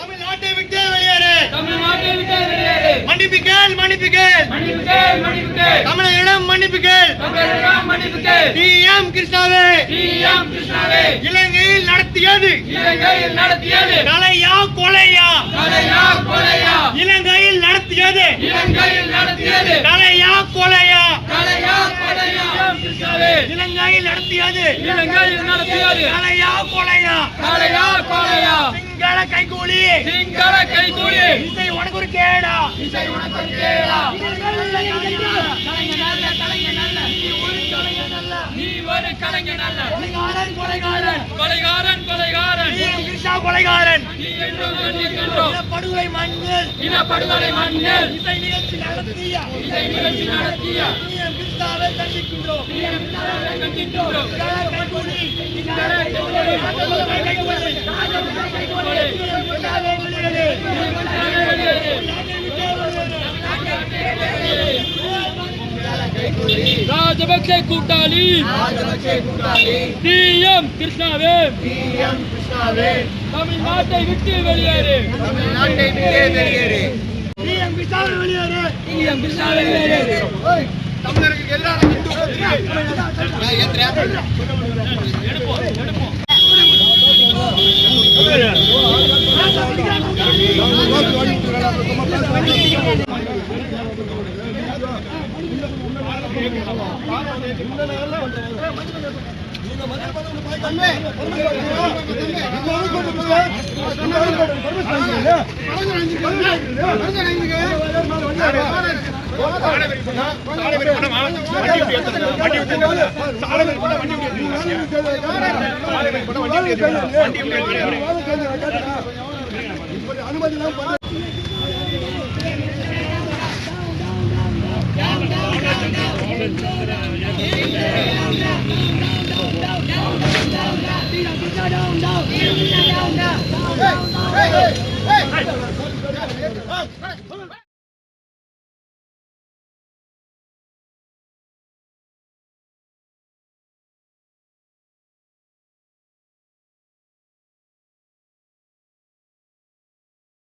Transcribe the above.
தமிழ்நாட்டை விட்டு வெளியேறு. தமிழ்நாட்டை விட்டு வெளியேறு. மன்னிப்பு கேள், மன்னிப்பு கேள். மன்னிப்பு கேள், மன்னிப்பு கேள். தமிழரிடம் மன்னிப்பு கேள். தமிழரிடம் மன்னிப்பு கேள். டி.எம். கிருஷ்ணாவே, டி.எம். கிருஷ்ணாவே இலங்கையில் நடத்தியது கலையா கொலையா? கலையா கொலையா? இலங்கையில் நடத்தியது கலையா கொலையா? கலையா கொலையா? இலங்கையில் நடத்தியது கலையா கொலையா? கலையா கொலையா? சிங்கள கைகூலி, சிங்கள கைகூலி. இசை உனக்கு ஒரு கேடா? இசை உனக்கு ஒரு கேடா? நீ ஒரு கலைஞன் அல்ல. கொலைகாரன், கொலைகாரன், கொலைகாரன், கொலைகாரன். கிருஷ்ணா கொலைகாரன். நீ என்று கண்டிக்கின்றோம். இனப்படுகொலை மண்ணில், இனப்படுகொலை மண்ணில் இசை நிகழ்ச்சி நடத்திய இசை நிகழ்ச்சி நடத்திய டி.எம். கிருஷ்ணாவை கண்டிக்கின்றோம். கண்டிக்கின்றோம். கைகூலி, ராஜபக்சே கூட்டாளி டி.எம். கிருஷ்ணாவே தமிழ்நாட்டை விட்டு வெளியேறு. டி.எம். கிருஷ்ணாவை வெளியேறு. தமிழருக்கு எதிரான அனுமதி